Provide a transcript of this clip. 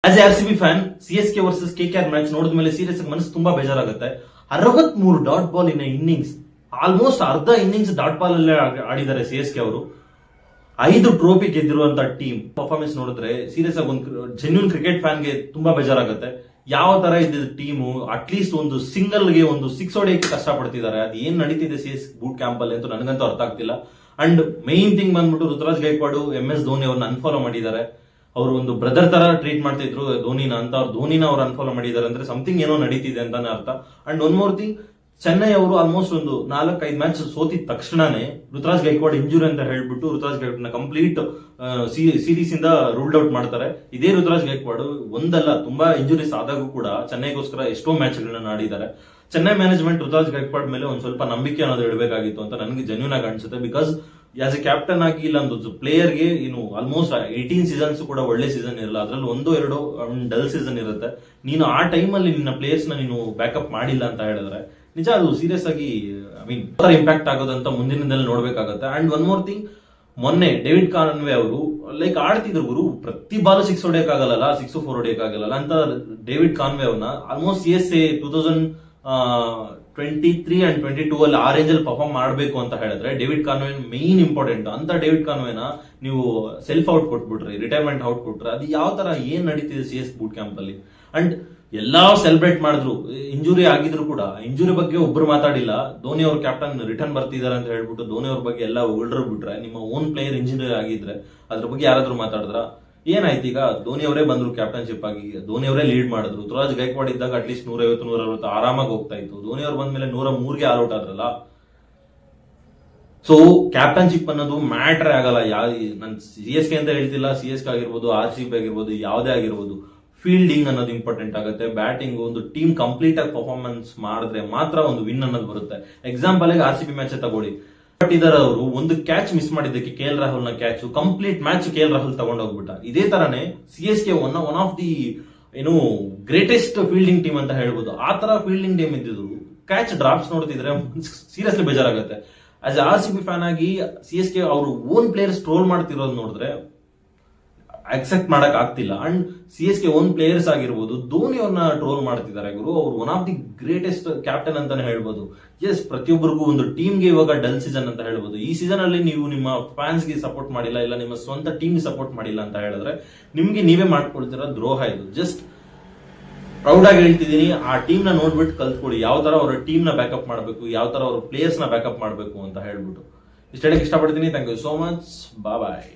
As A RCB fan CSK versus KKR match ನೋಡಿದ ಮೇಲೆ serious ಮನಸ್ಸು ತುಂಬಾ ಬೇಜಾರಾಗುತ್ತೆ. 63 ಡಾಟ್ ಬಾಲ್ ಇನ್ ಇನ್ನಿಂಗ್ಸ್, ಆಲ್ಮೋಸ್ಟ್ ಅರ್ಧ ಇನ್ನಿಂಗ್ಸ್ ಡಾಟ್ ಬಾಲ್ ಅಲ್ಲೇ ಆಡಿದ್ದಾರೆ CSK ಅವರು. 5 ಟ್ರೋಫಿ ಗೆದ್ದಿರುವಂತ ಟೀಮ್ ಪರ್ಫಾರ್ಮೆನ್ಸ್ ನೋಡಿದ್ರೆ ಸೀರಿಯಸ್ ಆಗಿ ಒಂದು ಜೆನ್ಯೂನ್ ಕ್ರಿಕೆಟ್ ಫ್ಯಾನ್ಗೆ ತುಂಬಾ ಬೇಜಾರಾಗುತ್ತೆ. ಯಾವ ತರ ಇದೆ ಟೀಮು, ಅಟ್ಲೀಸ್ಟ್ ಒಂದು ಸಿಂಗಲ್ ಗೆ ಒಂದು 6 ಹೊಡೆಯಕ್ಕೆ ಕಷ್ಟ ಪಡ್ತಿದ್ದಾರೆ. ಅದು ಏನ್ ನಡೀತಿದೆ CS ಬೂಟ್ ಕ್ಯಾಂಪ್ ಅಲ್ಲಿ ಅಂತ ನನಗಂತೂ ಅರ್ಥ ಆಗ್ತಿಲ್ಲ. ಅಂಡ್ ಮೈನ್ ಥಿಂಗ್ ಬಂದ್ಬಿಟ್ಟು ರುತುರಾಜ್ ಗೈಕ್ವಾಡ್ MS ಧೋನಿ ಅವ್ರನ್ನ ಅನ್ಫಾಲೋ ಮಾಡಿದ್ದಾರೆ. ಅವರು ಒಂದು ಬ್ರದರ್ ತರ ಟ್ರೀಟ್ ಮಾಡ್ತಾ ಇದ್ರು ಧೋನಿನ ಅಂತ, ಅವ್ರು ಧೋನಿನ ಅವ್ರು ಅನ್ಫಾಲೋ ಮಾಡಿದ್ದಾರೆ ಅಂದ್ರೆ ಸಮಥಿಂಗ್ ಏನೋ ನಡೀತಿದೆ ಅಂತಾನೆ ಅರ್ಥ. And one more thing, Chennai ಅವರು ಆಲ್ಮೋಸ್ಟ್ ಒಂದು 4-5 ಮ್ಯಾಚ್ ಸೋತಿದ ತಕ್ಷಣನೇ ರುತುರಾಜ್ ಗೈಕ್ವಾಡ್ ಇಂಜುರಿ ಅಂತ ಹೇಳ್ಬಿಟ್ಟು ರುತುರಾಜ್ ಗೈಕ್ವಾಡ್ ನ ಕಂಪ್ಲೀಟ್ ಸೀರೀಸ್ ಇಂದ ರೂಲ್ಡ್ ಔಟ್ ಮಾಡ್ತಾರೆ. ಇದೇ ರುತುರಾಜ್ ಗೈಕ್ವಾಡ್ ಒಂದಲ್ಲ ತುಂಬಾ ಇಂಜುರೀಸ್ ಆದಾಗೂ ಕೂಡ ಚೆನ್ನೈಗೋಸ್ಕರ ಎಷ್ಟೋ ಮ್ಯಾಚ್ ಗಳನ್ನ ಆಡಿದ್ದಾರೆ. ಚೆನ್ನೈ ಮ್ಯಾನೇಜ್ಮೆಂಟ್ ರುತುರಾಜ್ ಗೈಕ್ವಾಡ್ ಮೇಲೆ ಒಂದ್ ಸ್ವಲ್ಪ ನಂಬಿಕೆ ಅನ್ನೋದು ಇಡಬೇಕಾಗಿತ್ತು ಅಂತ ನನಗೆ ಜೆನ್ಯೂನ್ ಆಗಿ ಅನ್ಸುತ್ತೆ. ಬಿಕಾಸ್ ಆಸ್ ಎ ಕ್ಯಾಪ್ಟನ್ ಆಗಿ ಇಲ್ಲ ಒಂದು ಪ್ಲೇಯರ್ಗೆ ಇನ್ನು ಆಲ್ಮೋಸ್ಟ್ 18 ಸೀಸನ್ಸ್ ಕೂಡ ಒಳ್ಳೆ ಸೀಸನ್ ಇರಲ್ಲ, ಅದ್ರಲ್ಲಿ 1-2 ಡಲ್ ಸೀಸನ್ ಇರುತ್ತೆ. ನೀನು ಆ ಟೈಮ್ ಅಲ್ಲಿ ನಿನ್ನ ಪ್ಲೇಯರ್ಸ್ ನ ನೀನು ಬ್ಯಾಕಪ್ ಮಾಡಿಲ್ಲ ಅಂತ ಹೇಳಿದ್ರೆ ನಿಜ ಅದು ಸೀರಿಯಸ್ ಆಗಿ ಇಂಪ್ಯಾಕ್ಟ್ ಆಗೋದಂತ ಮುಂದಿನದಲ್ಲಿ ನೋಡ್ಬೇಕಾಗತ್ತೆ. ಅಂಡ್ ಒನ್ ಮೋರ್ ಥಿಂಗ್, ಮೊನ್ನೆ ಡೇವಿಡ್ ಕಾನ್ವೆ ಅವರು ಲೈಕ್ ಆಡ್ತಿದ್ರು ಗುರು, ಪ್ರತಿ ಬಾಲು 6 ಹೊಡೆಯಕ್ಕಾಗಲ್ಲ, 6-4 ಹೊಡೆಯಕ್ಕಾಗಲ್ಲ ಅಂತ ಡೇವಿಡ್ ಕಾನ್ವೆ ಅವ್ರನ್ನ ಆಲ್ಮೋಸ್ಟ್ CSA 2023 and 22 ಅಲ್ಲಿ ಆ ರೇಂಜ್ ಅಲ್ಲಿ ಪರ್ಫಾರ್ಮ್ ಮಾಡಬೇಕು ಅಂತ ಹೇಳಿದ್ರೆ ಡೇವಿಡ್ ಕಾನ್ವೆ ಮೇನ್ ಇಂಪಾರ್ಟೆಂಟ್ ಅಂತ. ಡೇವಿಡ್ ಕಾನ್ವೆನ ನೀವು ಸೆಲ್ಫ್ ಔಟ್ ಕೊಟ್ಬಿಟ್ರಿ, ರಿಟೈರ್ಮೆಂಟ್ ಔಟ್ ಕೊಟ್ರೆ ಅದು ಯಾವ ತರ ಏನ್ ನಡೀತಿದೆ CS ಬೂಟ್ ಕ್ಯಾಂಪ್ ಅಲ್ಲಿ. ಅಂಡ್ ಎಲ್ಲಾ ಸೆಲೆಬ್ರೇಟ್ ಮಾಡಿದ್ರು, ಇಂಜುರಿ ಆಗಿದ್ರು ಕೂಡ ಇಂಜುರಿ ಬಗ್ಗೆ ಒಬ್ರು ಮಾತಾಡಿಲ್ಲ. ಧೋನಿ ಅವ್ರ ಕ್ಯಾಪ್ಟನ್ ರಿಟರ್ನ್ ಬರ್ತಿದಾರೆ ಅಂತ ಹೇಳ್ಬಿಟ್ಟು ಧೋನಿ ಅವ್ರ ಬಗ್ಗೆ ಎಲ್ಲ ಹೊಗಳ್ರು ಬಿಟ್ರೆ, ನಿಮ್ಮ ಓನ್ ಪ್ಲೇಯರ್ ಇಂಜುರಿ ಆಗಿದ್ರೆ ಅದ್ರ ಬಗ್ಗೆ ಯಾರಾದ್ರೂ ಮಾತಾಡಿದ್ರ? ಏನಾಯ್ತು ಈಗ? ಧೋನಿ ಅವರೇ ಬಂದ್ರು ಕ್ಯಾಪ್ಟನ್ಶಿಪ್ ಆಗಿ, ಧೋನಿ ಅವರೇ ಲೀಡ್ ಮಾಡಿದ್ರು. ರುತುರಾಜ್ ಗೈಕ್ವಾಡ್ ಇದ್ದಾಗ ಅಟ್ಲೀಸ್ಟ್ 150-160 ಆರಾಮಾಗಿ ಹೋಗ್ತಾ ಇತ್ತು. ಧೋನಿ ಅವ್ರು ಬಂದ್ಮೇಲೆ 103ಗೆ ಆಲ್ ಔಟ್ ಆದ್ರಲ್ಲ. ಸೊ ಕ್ಯಾಪ್ಟನ್ಶಿಪ್ ಅನ್ನೋದು ಮ್ಯಾಟರ್ ಆಗಲ್ಲ. ನನ್ CSK ಅಂತ ಹೇಳ್ತಿಲ್ಲ, CSK ಆಗಿರ್ಬೋದು, RCB ಆಗಿರ್ಬೋದು, ಯಾವುದೇ ಆಗಿರ್ಬೋದು, ಫೀಲ್ಡಿಂಗ್ ಅನ್ನೋದು ಇಂಪಾರ್ಟೆಂಟ್ ಆಗುತ್ತೆ. ಬ್ಯಾಟಿಂಗ್ ಒಂದು ಟೀಮ್ ಕಂಪ್ಲೀಟ್ ಆಗಿ ಪರ್ಫಾರ್ಮೆನ್ಸ್ ಮಾಡಿದ್ರೆ ಮಾತ್ರ ಒಂದು ವಿನ್ ಅನ್ನೋದು ಬರುತ್ತೆ. ಎಕ್ಸಾಂಪಲ್ ಆಗಿ RCB ಮ್ಯಾಚ್ ತಗೊಳ್ಳಿ, ಬಟ್ ಇದರ ಅವರು ಒಂದು ಕ್ಯಾಚ್ ಮಿಸ್ ಮಾಡಿದ್ದಕ್ಕೆ KL ರಾಹುಲ್ ನ catch complete match KL Rahul ತಗೊಂಡೋಗ್ಬಿಟ್ಟ. ಇದೇ ತರನೇ CSK one of the greatest fielding team ಅಂತ ಹೇಳ್ಬೋದು. ಆ ತರ ಫೀಲ್ಡಿಂಗ್ ಟೀಮ್ ಇದ್ದಿದ್ರು ಕ್ಯಾಚ್ ಡ್ರಾಪ್ಸ್ ನೋಡ್ತಿದ್ರೆ ಸೀರಿಯಸ್ಲಿ ಬೇಜಾರಾಗುತ್ತೆ. ಆಸ್ RCB ಫ್ಯಾನ್ ಆಗಿ CSK ಅವರು ಓನ್ ಪ್ಲೇಯರ್ಸ್ ಟ್ರೋಲ್ ಮಾಡ್ತಿರೋದು ನೋಡಿದ್ರೆ ಅಕ್ಸೆಪ್ಟ್ ಮಾಡಕ್ ಆಗ್ತಿಲ್ಲ. ಅಂಡ್ CSK ಓನ್ ಪ್ಲೇಯರ್ಸ್ ಆಗಿರ್ಬೋದು, ಧೋನಿ ಅವ್ರನ್ನ ಟ್ರೋಲ್ ಮಾಡ್ತಿದ್ದಾರೆ ಗುರು. ಅವ್ರು one of the greatest captain ಅಂತಾನೆ ಹೇಳ್ಬೋದು. ಎಸ್, ಪ್ರತಿಯೊಬ್ಬರಿಗೂ ಒಂದು ಟೀಮ್ಗೆ ಇವಾಗ ಡಲ್ ಸೀಸನ್ ಅಂತ ಹೇಳ್ಬೋದು. ಈ ಸೀಸನ್ ಅಲ್ಲಿ ನೀವು ನಿಮ್ಮ ಫ್ಯಾನ್ಸ್ ಗೆ ಸಪೋರ್ಟ್ ಮಾಡಿಲ್ಲ, ಇಲ್ಲ ನಿಮ್ಮ ಸ್ವಂತ ಟೀಮ್ ಸಪೋರ್ಟ್ ಮಾಡಿಲ್ಲ ಅಂತ ಹೇಳಿದ್ರೆ ನಿಮ್ಗೆ ನೀವೇ ಮಾಡ್ಕೊಳ್ತಿರೋ ದ್ರೋಹ ಇದು. ಜಸ್ಟ್ ಪ್ರೌಡ್ ಆಗಿ ಹೇಳ್ತಿದ್ದೀನಿ, ಆ ಟೀಮ್ ನ ನೋಡ್ಬಿಟ್ಟು ಕಲ್ತ್ಕೊಳ್ಳಿ, ಯಾವ ತರ ಅವರ ಟೀಮ್ ನ ಬ್ಯಾಕಪ್ ಮಾಡಬೇಕು, ಯಾವ ತರ ಅವ್ರ ಪ್ಲೇಯರ್ಸ್ ನ ಬ್ಯಾಕಪ್ ಮಾಡಬೇಕು ಅಂತ ಹೇಳ್ಬಿಟ್ಟು ಇಷ್ಟ ಹೇಳಕ್ ಇಷ್ಟಪಡ್ತೀನಿ. Thank you so much, bye.